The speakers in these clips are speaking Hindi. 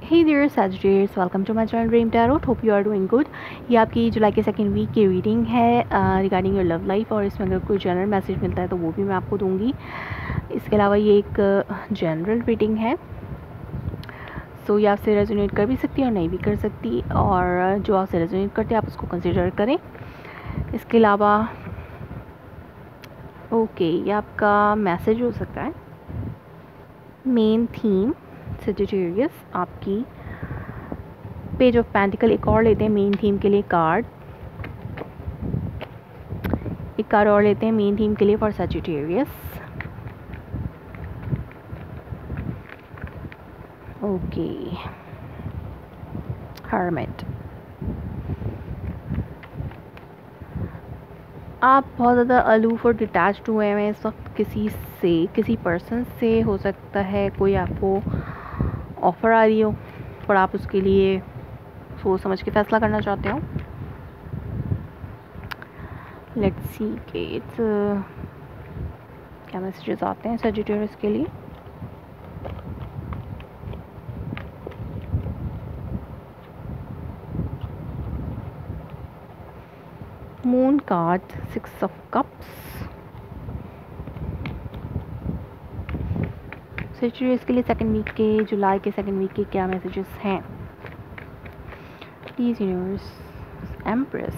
Hey there Sagittarius, welcome to my channel dream tarot. Hope you are doing good. ये आपकी जुलाई के सेकंड वीक की रीडिंग है रिगार्डिंग योर लव लाइफ, और इसमें अगर कोई जनरल मैसेज मिलता है तो वो भी मैं आपको दूंगी। इसके अलावा ये एक जनरल रीडिंग है, सो ये आपसे रेजोनेट कर भी सकती है और नहीं भी कर सकती, और जो आपसे रेजोनेट करते हैं आप उसको कंसिडर करें। इसके अलावा ये आपका मैसेज हो सकता है। मेन थीम सजिटेरियस, आपकी पेज ऑफ पेंटिकल। एक और लेते हैं मेन थीम के लिए कार्ड, एक कार्ड और लेते हैं मेन थीम के लिए फॉर सजिटेरियस। Okay, hermit. आप बहुत ज़्यादा अलूफ और डिटैच्ड हुए हैं इस वक्त किसी से, किसी पर्सन से। हो सकता है कोई आपको ऑफ़र आ रही हो और आप उसके लिए सोच समझ के फैसला करना चाहते हो। लेट्स सी के क्या मैसेजेस आते हैं सजिटेरियस के लिए। Moon card, 6 of cups. Sagittarius के लिए सेकंड वीक के, जुलाई के सेकंड वीक के क्या मैसेजेस हैं please universe. Empress.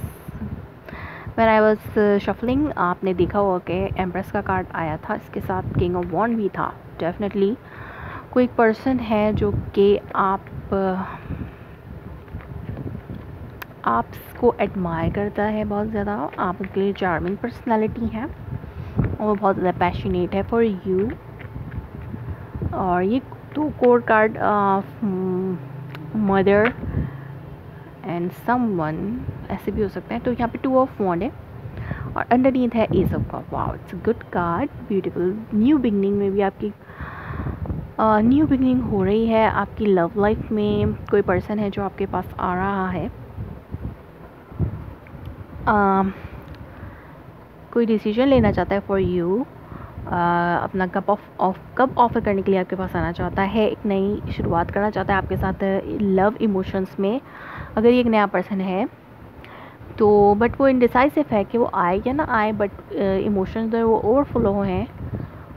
When I was shuffling, आपने देखा होगा कि एम्प्रेस का कार्ड आया था, इसके साथ किंग ऑफ वॉन्ड भी था। डेफिनेटली कोई एक पर्सन है जो कि आपको एडमायर करता है बहुत ज़्यादा। आप उनके लिए चार्मिंग पर्सनालिटी हैं और वो बहुत ज़्यादा पैशनेट है फॉर यू। और ये 2 code card, mother and someone ऐसे भी हो सकते हैं। तो यहाँ पे 2 ऑफ वॉन्ड है और अंडरनीथ है S of cup. Wow, it's a good card, beautiful. New beginning में भी आपकी न्यू बिगनिंग हो रही है आपकी लव लाइफ में। कोई पर्सन है जो आपके पास आ रहा है, कोई डिसीजन लेना चाहता है फॉर यू, अपना कप ऑफर करने के लिए आपके पास आना चाहता है, एक नई शुरुआत करना चाहता है आपके साथ लव इमोशंस में। अगर ये एक नया पर्सन है तो बट वो इनडिसाइसिव है कि वो आए या ना आए, बट इमोशंस जो वो ओवरफ्लो हैं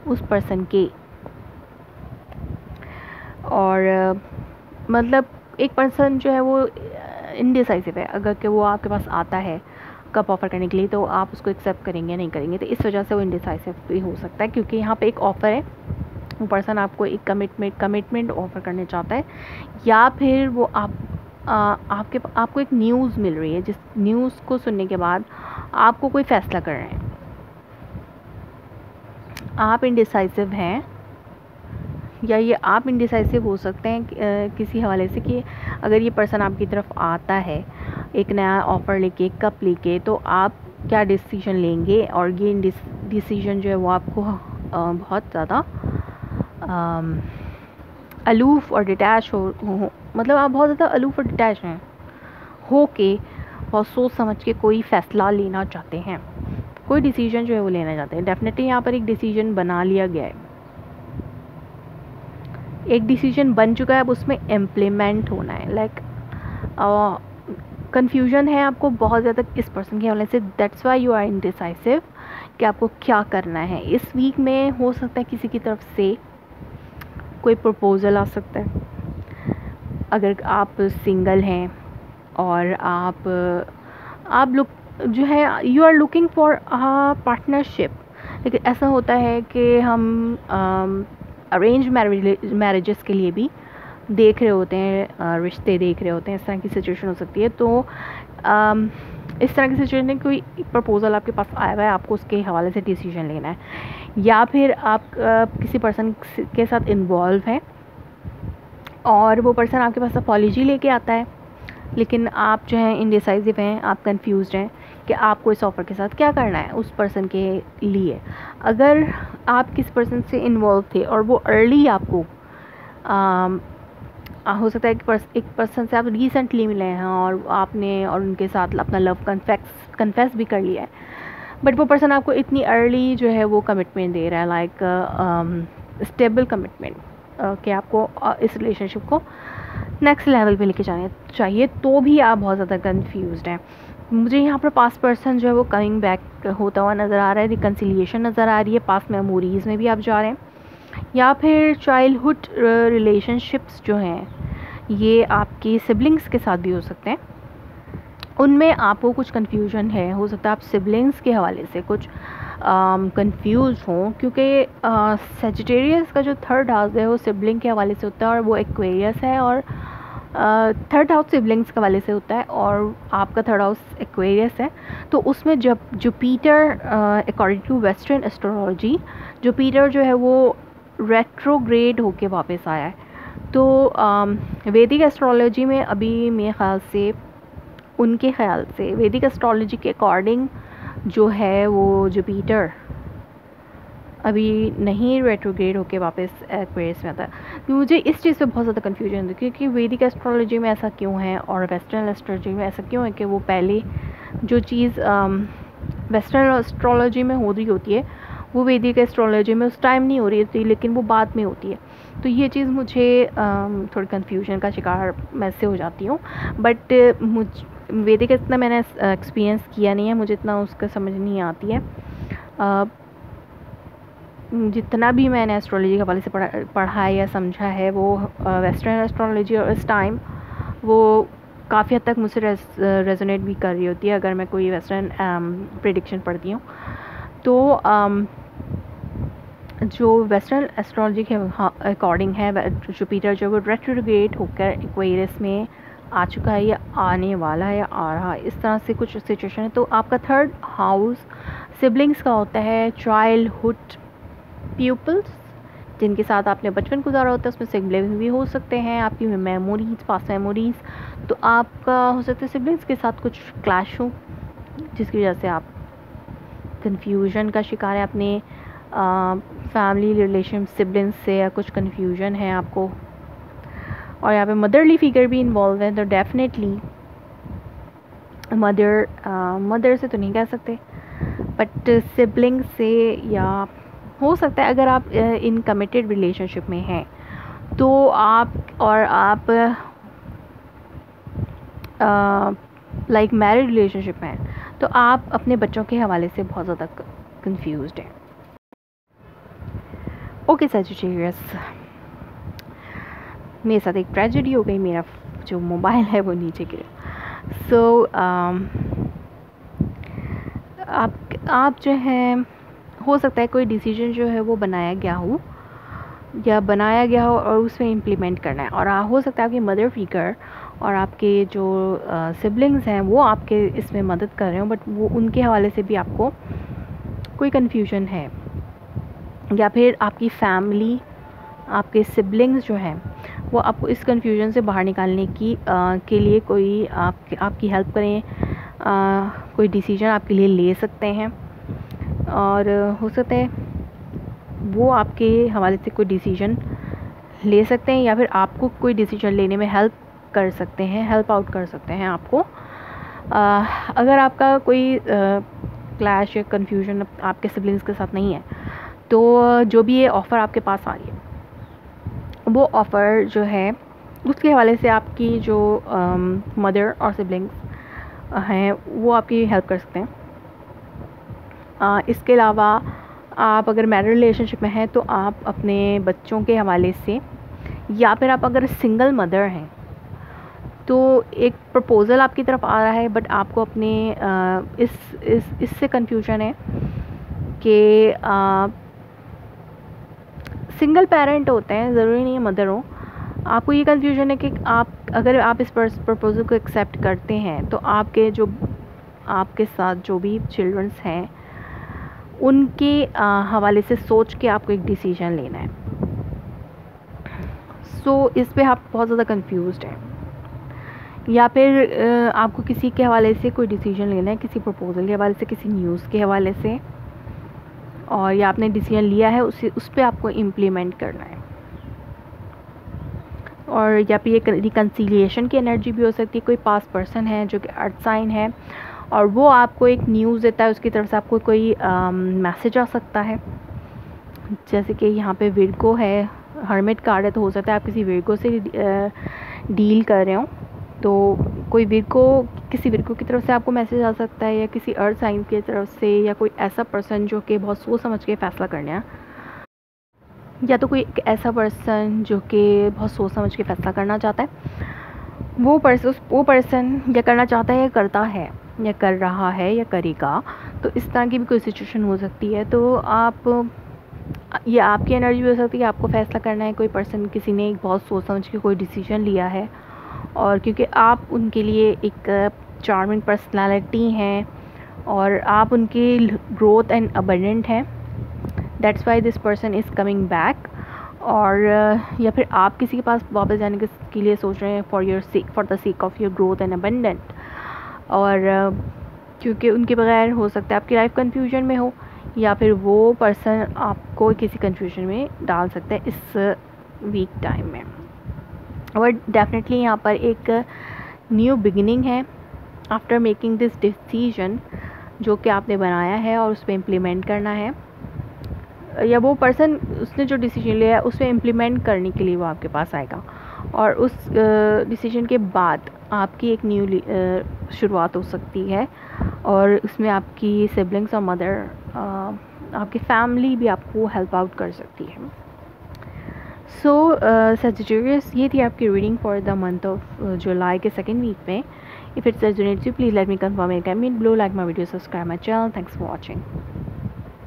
उस पर्सन के। और मतलब एक पर्सन जो है वो इनडिसाइसिव है। अगर कि वो आपके पास आता है कप ऑफ़र करने के लिए तो आप उसको एक्सेप्ट करेंगे नहीं करेंगे, तो इस वजह से वो इनडिसाइसिव भी हो सकता है, क्योंकि यहाँ पे एक ऑफ़र है। वो पर्सन आपको एक कमिटमेंट ऑफ़र करना चाहता है, या फिर वो आपको एक न्यूज़ मिल रही है, जिस न्यूज़ को सुनने के बाद आपको कोई फ़ैसला कर रहे हैं। आप इनडिसाइसिव हैं, या ये आप इनडिसाइसिव हो सकते हैं किसी हवाले से कि अगर ये पर्सन आपकी तरफ आता है एक नया ऑफ़र लेके, कप लेके, तो आप क्या डिसीजन लेंगे। और ये डिसीजन जो है वो आपको बहुत ज़्यादा अलूफ और डिटैच हो मतलब आप बहुत ज़्यादा अलूफ और डिटैच हैं हो के बहुत सोच समझ के कोई फ़ैसला लेना चाहते हैं, कोई डिसीजन जो है वो लेना चाहते हैं। डेफिनेटली यहाँ पर एक डिसीजन बना लिया गया है, एक डिसीजन बन चुका है, अब उसमें इम्प्लीमेंट होना है। लाइक कन्फ्यूजन है आपको बहुत ज़्यादा इस पर्सन के हवाले से, that's why you are indecisive कि आपको क्या करना है। इस वीक में हो सकता है किसी की तरफ से कोई प्रपोज़ल आ सकता है। अगर आप सिंगल हैं और आप लोग जो है you are looking for a partnership, लेकिन ऐसा होता है कि हम अरेंज मैरिजेस के लिए भी देख रहे होते हैं, रिश्ते देख रहे होते हैं। इस तरह की सिचुएशन हो सकती है। तो इस तरह की सिचुएशन में कोई प्रपोज़ल आपके पास आया हुआ है, आपको उसके हवाले से डिसीजन लेना है, या फिर आप किसी पर्सन के साथ इन्वॉल्व हैं और वो पर्सन आपके पास अपॉलॉजी लेके आता है, लेकिन आप जो हैं इनडिसाइसिव हैं, आप कंफ्यूज्ड हैं कि आपको इस ऑफ़र के साथ क्या करना है उस पर्सन के लिए। अगर आप किस पर्सन से इन्वॉल्व थे और वो अर्ली आपको हो सकता है कि एक पर्सन से आप रिसेंटली मिले हैं और आपने और उनके साथ अपना लव कन्फेस भी कर लिया है, बट वो पर्सन आपको इतनी अर्ली जो है वो कमिटमेंट दे रहा है, लाइक स्टेबल कमिटमेंट, कि आपको इस रिलेशनशिप को नेक्स्ट लेवल पे लेके जाने चाहिए, तो भी आप बहुत ज़्यादा कंफ्यूज्ड हैं। मुझे यहाँ पर पास्ट पर्सन जो है वो कमिंग बैक होता हुआ नज़र आ रहा है, रिकन्सिलिएशन नज़र आ रही है, पास्ट मेमोरीज़ में भी आप जा रहे हैं। या फिर चाइल्डहुड रिलेशनशिप्स जो हैं ये आपकी सिबलिंग्स के साथ भी हो सकते हैं, उनमें आपको कुछ कन्फ्यूजन है, हो सकता है आप सिबलिंग्स के हवाले से कुछ कंफ्यूज हों, क्योंकि सेजिटेरियस का जो थर्ड हाउस है वो सिबलिंग के हवाले से होता है और वो एक्वेरियस है, और थर्ड हाउस सिबलिंग्स के हवाले से होता है और आपका थर्ड हाउस एक्वेरियस है। तो उसमें जब Jupiter according to western astrology Jupiter जो है वो रेट्रोग्रेड होके वापस आया है। तो वैदिक एस्ट्रोलॉजी में अभी मेरे ख़्याल से, उनके ख़्याल से वैदिक एस्ट्रोलॉजी के अकॉर्डिंग जो है वो जुपिटर अभी नहीं रेट्रोग्रेड होके वापस एक्वेरियस में आता है। मुझे इस चीज़ पे बहुत ज़्यादा कन्फ्यूजन है, क्योंकि वैदिक एस्ट्रोलॉजी में ऐसा क्यों है और वेस्टर्न एस्ट्रोलॉजी में ऐसा क्यों है कि वो पहले जो चीज़ वेस्टर्न एस्ट्रोलॉजी में हो रही होती है वो वैदिक एस्ट्रोलॉजी में उस टाइम नहीं हो रही होती, लेकिन वो बाद में होती है। तो ये चीज़ मुझे थोड़ी कन्फ्यूजन का शिकार मैं से हो जाती हूँ। बट वैदिक इतना मैंने एक्सपीरियंस किया नहीं है, मुझे इतना उसका समझ नहीं आती है। जितना भी मैंने एस्ट्रोलॉजी के हवाले से पढ़ा है या समझा है वो वेस्टर्न एस्ट्रोलॉजी और इस टाइम वो काफ़ी हद तक मुझसे रेजोनेट भी कर रही होती है अगर मैं कोई वेस्टर्न प्रेडिक्शन पढ़ती हूँ। तो जो वेस्टर्न एस्ट्रोलॉजी के अकॉर्डिंग है जुपिटर जो वो रेट्रोग्रेड होकर एक्वेरियस में आ चुका है या आने वाला है या आ रहा है, इस तरह से कुछ सिचुएशन है। तो आपका थर्ड हाउस सिबलिंग्स का होता है, चाइल्डहुड पीपल्स जिनके साथ आपने बचपन गुजारा होता है, उसमें सिबलिंग्स भी हो सकते हैं, आपकी मेमोरीज, पास्ट मेमोरीज। तो आपका हो सकता है सिबलिंग्स के साथ कुछ क्लैश हो जिसकी वजह से आप कन्फ्यूजन का शिकार है अपने फैमिली रिलेशन सिबलिंग्स से, या कुछ कन्फ्यूजन है आपको। और यहाँ पे मदरली फिगर भी इन्वॉल्व है, तो डेफिनेटली मदर से तो नहीं कह सकते, बट सिबलिंग से, या हो सकता है अगर आप इन कमिटेड रिलेशनशिप में हैं तो आप लाइक मैरिड रिलेशनशिप में हैं तो आप अपने बच्चों के हवाले से बहुत ज़्यादा कंफ्यूज्ड हैं। ओके सजिटेरियस, मेरे साथ एक ट्रेजेडी हो गई, मेरा जो मोबाइल है वो नीचे गिरा। सो आप जो है, हो सकता है कोई डिसीजन जो है वो बनाया गया हो और उसमें इम्प्लीमेंट करना है, और हो सकता है आपकी मदर फिगर और आपके जो सिबलिंग्स हैं वो आपके इसमें मदद कर रहे हो, बट वो उनके हवाले से भी आपको कोई कन्फ्यूजन है, या फिर आपकी फैमिली, आपके सिबलिंग्स जो हैं वो आपको इस कन्फ्यूजन से बाहर निकालने के लिए कोई आपकी हेल्प करें, कोई डिसीजन आपके लिए ले सकते हैं, और हो सकता है वो आपके हवाले से कोई डिसीजन ले सकते हैं, या फिर आपको कोई डिसीजन लेने में हेल्प आउट कर सकते हैं आपको। अगर आपका कोई क्लैश या कन्फ्यूजन आपके सिबलिंग्स के साथ नहीं है तो जो भी ये ऑफ़र आपके पास आ रही है वो ऑफ़र जो है उसके हवाले से आपकी जो मदर और सिबलिंग्स हैं वो आपकी हेल्प कर सकते हैं। इसके अलावा आप अगर मैरिड रिलेशनशिप में हैं तो आप अपने बच्चों के हवाले से, या फिर आप अगर सिंगल मदर हैं तो एक प्रपोज़ल आपकी तरफ आ रहा है, बट आपको अपने इससे कन्फ्यूजन है कि सिंगल पेरेंट होते हैं, ज़रूरी नहीं है मदर हो, आपको ये कन्फ्यूजन है कि अगर आप इस प्रपोज़ल को एक्सेप्ट करते हैं तो आपके साथ जो भी चिल्ड्रंस हैं उनके हवाले से सोच के आपको एक डिसीजन लेना है। सो इस पे आप बहुत ज़्यादा कंफ्यूज्ड हैं, या फिर आपको किसी के हवाले से कोई डिसीजन लेना है, किसी प्रपोज़ल के हवाले से, किसी न्यूज़ के हवाले से, और या आपने डिसीजन लिया है उस पर आपको इम्प्लीमेंट करना है। और या फिर ये रिकन्सिलिएशन की एनर्जी भी हो सकती है, कोई पास्ट पर्सन है जो कि अर्थ साइन है और वो आपको एक न्यूज़ देता है, उसकी तरफ से आपको कोई मैसेज आ सकता है। जैसे कि यहाँ पे विर्गो है, हर्मिट कार्ड है, तो हो सकता है आप किसी विर्गो से डील कर रहे हो, तो कोई किसी विर्को की तरफ से आपको मैसेज आ सकता है, या किसी अर्थ साइन की तरफ से, या कोई ऐसा पर्सन जो कि बहुत सोच समझ के फ़ैसला करना है, या तो कोई एक ऐसा पर्सन जो कि बहुत सोच समझ के फ़ैसला करना चाहता है। वो पर्सन या करना चाहता है या करता है या कर रहा है या करेगा। तो इस तरह की भी कोई सिचुएशन हो सकती है। तो ये आपकी एनर्जी हो सकती है, आपको फ़ैसला करना है। कोई पर्सन, किसी ने एक बहुत सोच समझ के कोई डिसीजन लिया है, और क्योंकि आप उनके लिए एक चार्मिंग पर्सनालिटी हैं और आप उनकी ग्रोथ एंड अबंडेंट हैं, that's why this person is coming back. और या फिर आप किसी के पास वापस जाने के लिए सोच रहे हैं for the sake of your growth and abundant. और क्योंकि उनके बगैर हो सकता है आपकी लाइफ कन्फ्यूजन में हो, या फिर वो पर्सन आपको किसी कन्फ्यूजन में डाल सकता है इस वीक टाइम में। और डेफिनेटली यहाँ पर एक न्यू बिगिनिंग है आफ्टर मेकिंग दिस डिसीजन, जो कि आपने बनाया है और उस पर इम्प्लीमेंट करना है, या वो पर्सन उसने जो डिसीजन लिया है उस पर इम्प्लीमेंट करने के लिए वो आपके पास आएगा। और उस डिसीजन के बाद आपकी एक न्यू शुरुआत हो सकती है, और उसमें आपकी सिबलिंग्स और मदर, आपकी फैमिली भी आपको हेल्प आउट कर सकती है। सो सजिटेरियस, ये थी आपकी reading for the month of July के सेकेंड वीक में। If it's resonates you, please let me confirm it, comment below, like my video, subscribe my channel. Thanks for watching.